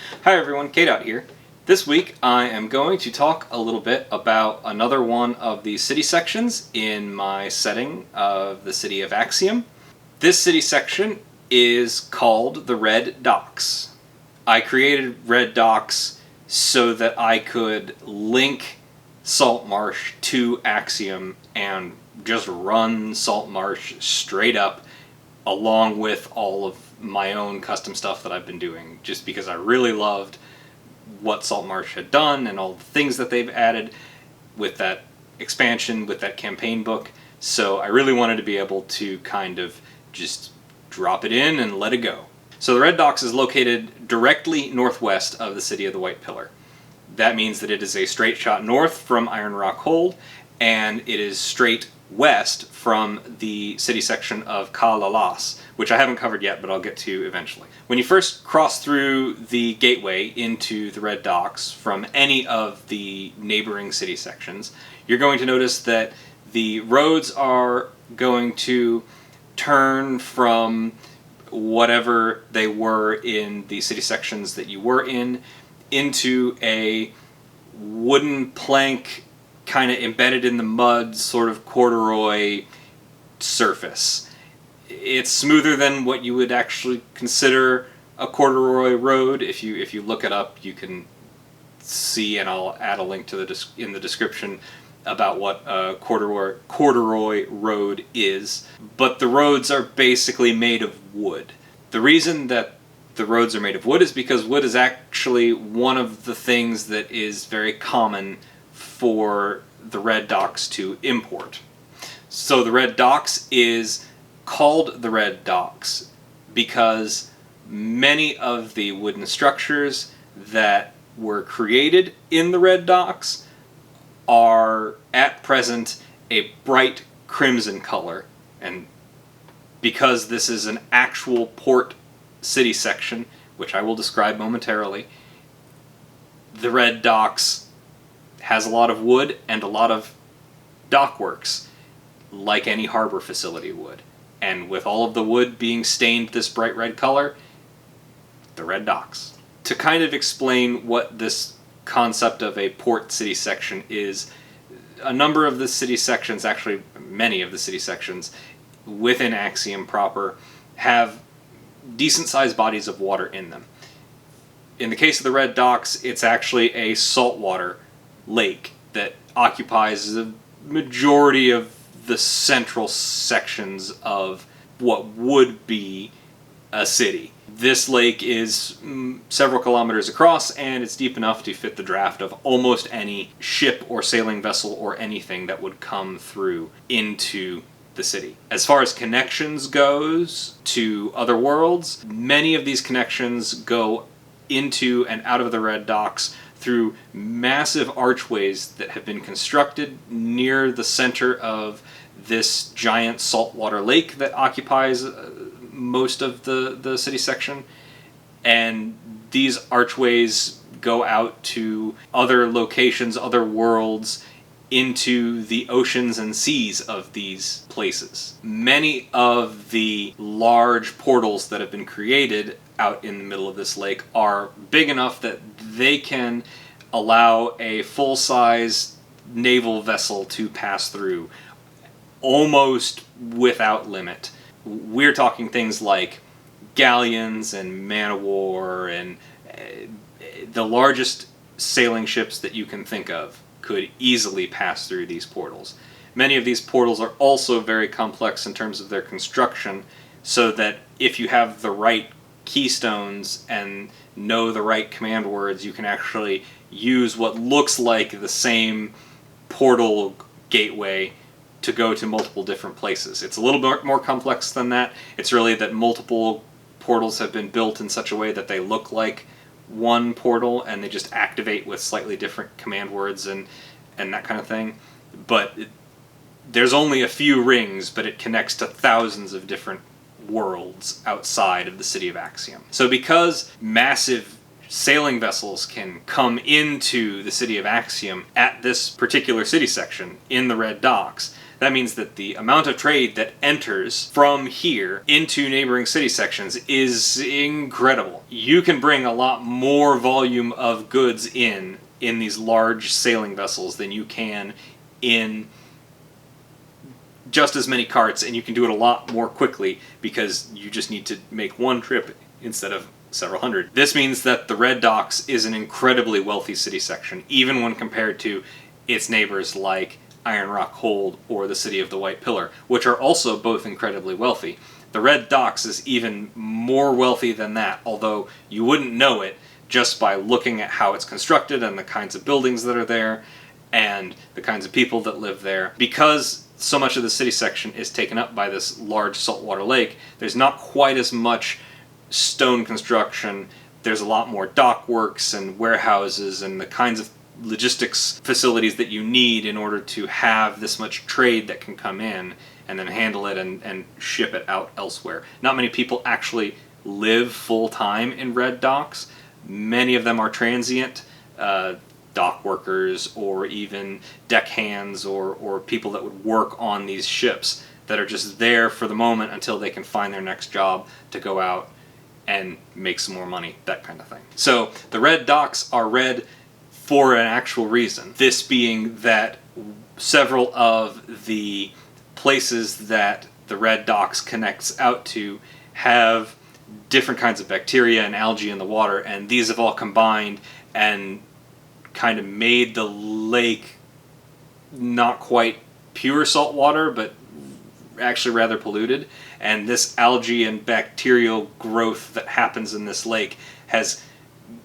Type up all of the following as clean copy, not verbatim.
Hi everyone, Kate here. This week I am going to talk a little bit about another one of the city sections in my setting of the city of Axiom. This city section is called the Red Docks. I created Red Docks so that I could link Saltmarsh to Axiom and just run Saltmarsh straight up along with all of my own custom stuff that I've been doing, just because I really loved what Saltmarsh had done and all the things that they've added with that expansion, with that campaign book. So I really wanted to be able to kind of just drop it in and let it go. So the Red Docks is located directly northwest of the city of the White Pillar. That means that it is a straight shot north from Iron Rock Hold, and it is straight west from the city section of Kalalas, which I haven't covered yet, but I'll get to eventually. When you first cross through the gateway into the Red Docks from any of the neighboring city sections, you're going to notice that the roads are going to turn from whatever they were in the city sections that you were in into a wooden plank kind of embedded in the mud sort of corduroy surface. It's smoother than what you would actually consider a corduroy road. If you look it up, you can see, and I'll add a link to in the description about what a corduroy road is. But the roads are basically made of wood. The reason that the roads are made of wood is because wood is actually one of the things that is very common for the Red Docks to import. So the Red Docks is called the Red Docks because many of the wooden structures that were created in the Red Docks are at present a bright crimson color, and because this is an actual port city section, which I will describe momentarily, the Red Docks has a lot of wood and a lot of dockworks, like any harbor facility would. And with all of the wood being stained this bright red color, the Red Docks. To kind of explain what this concept of a port city section is, a number of the city sections, actually many of the city sections within Axiom proper, have decent-sized bodies of water in them. In the case of the Red Docks, it's actually a saltwater lake that occupies the majority of the central sections of what would be a city. This lake is several kilometers across, and it's deep enough to fit the draft of almost any ship or sailing vessel or anything that would come through into the city. As far as connections goes to other worlds, many of these connections go into and out of the Red Docks through massive archways that have been constructed near the center of this giant saltwater lake that occupies most of the city section. And these archways go out to other locations, other worlds, into the oceans and seas of these places. Many of the large portals that have been created out in the middle of this lake are big enough that they can allow a full-size naval vessel to pass through almost without limit. We're talking things like galleons and man-of-war and the largest sailing ships that you can think of could easily pass through these portals. Many of these portals are also very complex in terms of their construction, so that if you have the right keystones and know the right command words, you can actually use what looks like the same portal gateway to go to multiple different places. It's a little bit more complex than that. It's really that multiple portals have been built in such a way that they look like one portal, and they just activate with slightly different command words and that kind of thing. But there's only a few rings, but it connects to thousands of different worlds outside of the city of Axiom. So because massive sailing vessels can come into the city of Axiom at this particular city section in the Red Docks, That means that the amount of trade that enters from here into neighboring city sections is incredible. You can bring a lot more volume of goods in these large sailing vessels than you can in just as many carts, and you can do it a lot more quickly because you just need to make one trip instead of several hundred. This means that the Red Docks is an incredibly wealthy city section, even when compared to its neighbors like Iron Rock Hold or the City of the White Pillar, which are also both incredibly wealthy. The Red Docks is even more wealthy than that, although you wouldn't know it just by looking at how it's constructed and the kinds of buildings that are there and the kinds of people that live there. Because so much of the city section is taken up by this large saltwater lake, there's not quite as much stone construction. There's a lot more dock works and warehouses and the kinds of logistics facilities that you need in order to have this much trade that can come in and then handle it and ship it out elsewhere. Not many people actually live full-time in Red Docks. Many of them are transient dock workers or even deckhands or people that would work on these ships that are just there for the moment until they can find their next job to go out and make some more money, that kind of thing. So the Red Docks are red for an actual reason. This being that several of the places that the Red Docks connects out to have different kinds of bacteria and algae in the water, and these have all combined and kind of made the lake not quite pure salt water, but actually rather polluted. And this algae and bacterial growth that happens in this lake has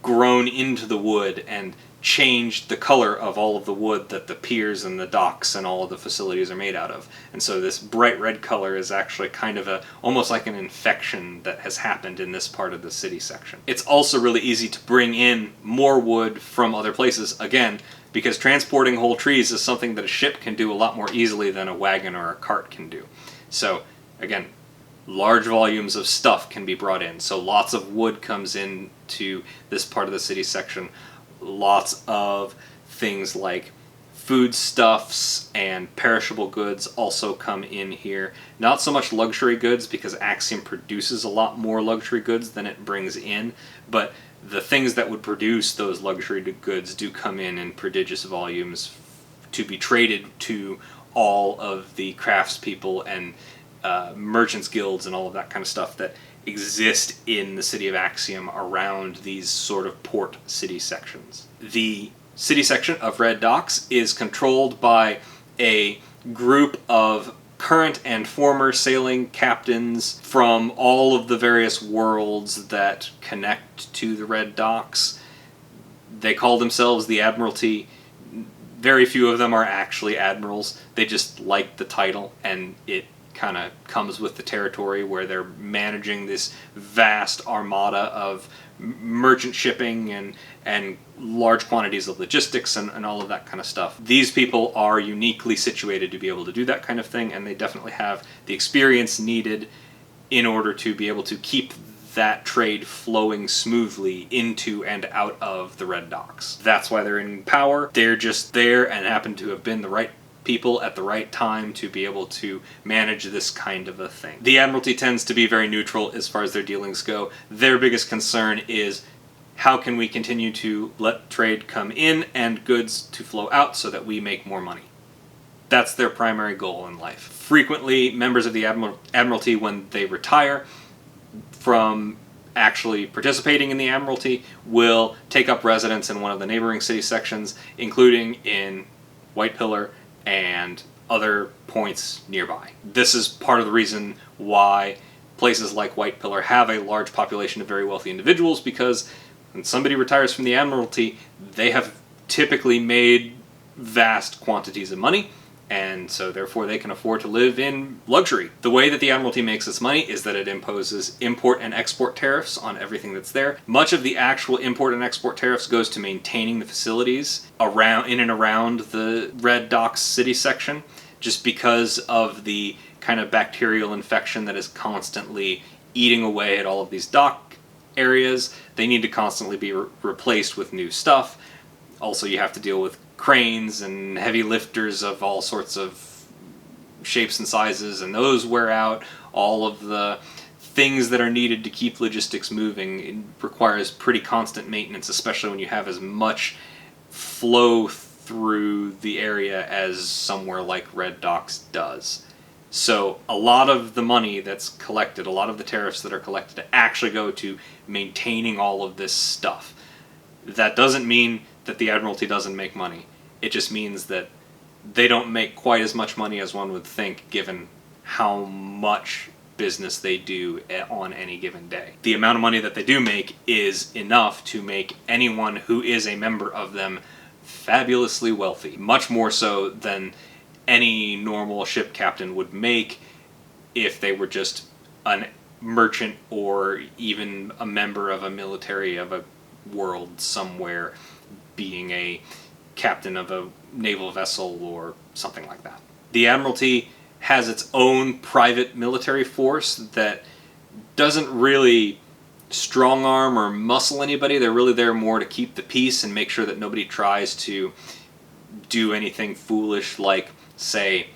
grown into the wood and changed the color of all of the wood that the piers and the docks and all of the facilities are made out of. And so this bright red color is actually kind of almost like an infection that has happened in this part of the city section. It's also really easy to bring in more wood from other places, again, because transporting whole trees is something that a ship can do a lot more easily than a wagon or a cart can do. So, again, large volumes of stuff can be brought in. So lots of wood comes into this part of the city section. Lots of things like foodstuffs and perishable goods also come in here. Not so much luxury goods, because Axiom produces a lot more luxury goods than it brings in, but the things that would produce those luxury goods do come in prodigious volumes to be traded to all of the craftspeople and merchants guilds and all of that kind of stuff that exist in the city of Axiom around these sort of port city sections. The city section of Red Docks is controlled by a group of current and former sailing captains from all of the various worlds that connect to the Red Docks. They call themselves the Admiralty. Very few of them are actually admirals. They just like the title, and it kind of comes with the territory where they're managing this vast armada of merchant shipping and large quantities of logistics and all of that kind of stuff. These people are uniquely situated to be able to do that kind of thing, and they definitely have the experience needed in order to be able to keep that trade flowing smoothly into and out of the Red Docks. That's why they're in power. They're just there and happen to have been the right people at the right time to be able to manage this kind of a thing. The Admiralty tends to be very neutral as far as their dealings go. Their biggest concern is how can we continue to let trade come in and goods to flow out so that we make more money. That's their primary goal in life. Frequently, members of the Admiralty, when they retire from actually participating in the Admiralty, will take up residence in one of the neighboring city sections, including in White Pillar and other points nearby. This is part of the reason why places like White Pillar have a large population of very wealthy individuals, because when somebody retires from the Admiralty, they have typically made vast quantities of money, and so therefore they can afford to live in luxury. The way that the Admiralty makes its money is that it imposes import and export tariffs on everything that's there. Much of the actual import and export tariffs goes to maintaining the facilities in and around the Red Docks city section, just because of the kind of bacterial infection that is constantly eating away at all of these dock areas. They need to constantly be replaced with new stuff. Also, you have to deal with cranes and heavy lifters of all sorts of shapes and sizes, and those wear out. All of the things that are needed to keep logistics moving, it requires pretty constant maintenance, especially when you have as much flow through the area as somewhere like Red Docks does. So a lot of the money that's collected, a lot of the tariffs that are collected actually go to maintaining all of this stuff. That doesn't mean that the Admiralty doesn't make money. It just means that they don't make quite as much money as one would think, given how much business they do on any given day. The amount of money that they do make is enough to make anyone who is a member of them fabulously wealthy. Much more so than any normal ship captain would make if they were just a merchant or even a member of a military of a world somewhere, being a captain of a naval vessel or something like that. The Admiralty has its own private military force that doesn't really strong arm or muscle anybody. They're really there more to keep the peace and make sure that nobody tries to do anything foolish, like, say,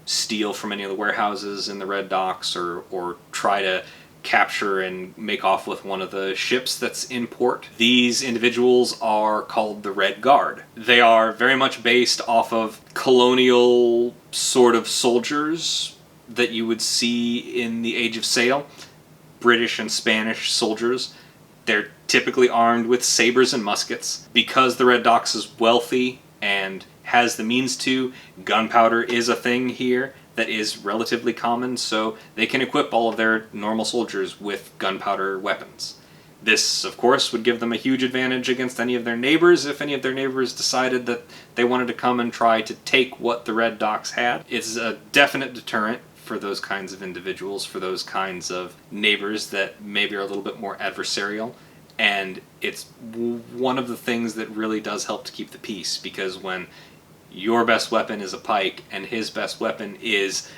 steal from any of the warehouses in the Red Docks, or try to capture and make off with one of the ships that's in port. These individuals are called the Red Guard. They are very much based off of colonial sort of soldiers that you would see in the Age of Sail. British and Spanish soldiers. They're typically armed with sabers and muskets. Because the Red Docks is wealthy and has the means to, gunpowder is a thing here that is relatively common, so they can equip all of their normal soldiers with gunpowder weapons. This, of course, would give them a huge advantage against any of their neighbors if any of their neighbors decided that they wanted to come and try to take what the Red Docks had. It's a definite deterrent for those kinds of individuals, for those kinds of neighbors that maybe are a little bit more adversarial. And it's one of the things that really does help to keep the peace, because when your best weapon is a pike and his best weapon is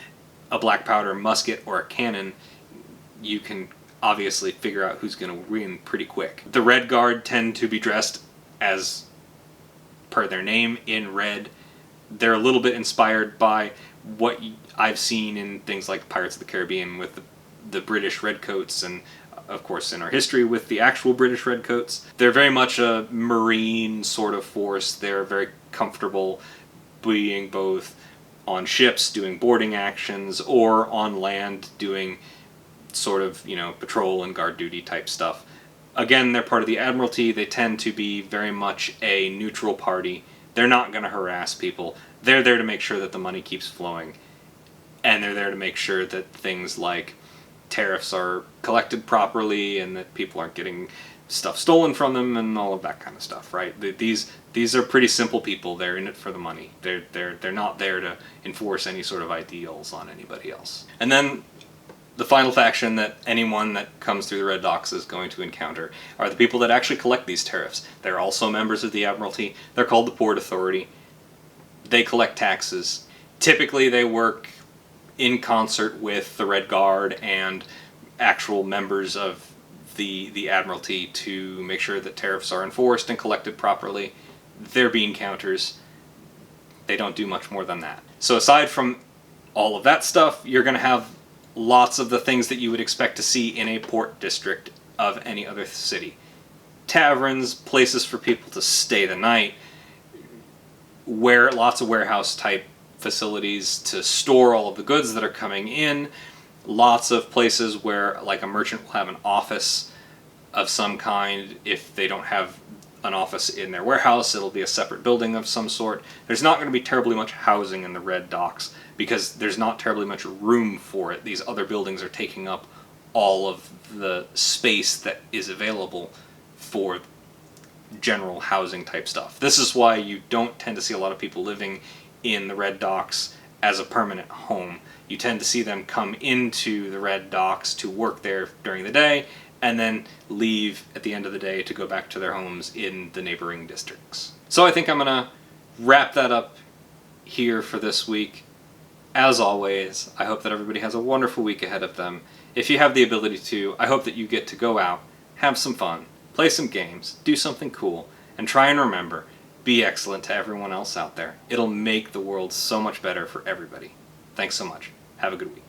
a black powder musket or a cannon, you can obviously figure out who's going to win pretty quick. The Red Guard tend to be dressed as per their name, in red. They're a little bit inspired by what I've seen in things like Pirates of the Caribbean with the British redcoats, and of course in our history with the actual British redcoats. They're very much a marine sort of force. They're very comfortable being both on ships doing boarding actions or on land doing sort of, patrol and guard duty type stuff. Again, they're part of the Admiralty. They tend to be very much a neutral party. They're not going to harass people. They're there to make sure that the money keeps flowing. And they're there to make sure that things like tariffs are collected properly and that people aren't getting stuff stolen from them and all of that kind of stuff, right? These are pretty simple people. They're in it for the money. They're not there to enforce any sort of ideals on anybody else. And then the final faction that anyone that comes through the Red Docks is going to encounter are the people that actually collect these tariffs. They're also members of the Admiralty. They're called the Port Authority. They collect taxes. Typically they work in concert with the Red Guard and actual members of the Admiralty to make sure that tariffs are enforced and collected properly. They're bean counters. They don't do much more than that. So aside from all of that stuff, you're going to have lots of the things that you would expect to see in a port district of any other city. Taverns, places for people to stay the night, lots of warehouse type facilities to store all of the goods that are coming in, lots of places where, like, a merchant will have an office of some kind. If they don't have an office in their warehouse, it'll be a separate building of some sort. There's not going to be terribly much housing in the Red Docks because there's not terribly much room for it. These other buildings are taking up all of the space that is available for general housing type stuff. This is why you don't tend to see a lot of people living in the Red Docks as a permanent home. You tend to see them come into the Red Docks to work there during the day and then leave at the end of the day to go back to their homes in the neighboring districts. So I think I'm going to wrap that up here for this week. As always, I hope that everybody has a wonderful week ahead of them. If you have the ability to, I hope that you get to go out, have some fun, play some games, do something cool, and try and remember, be excellent to everyone else out there. It'll make the world so much better for everybody. Thanks so much. Have a good week.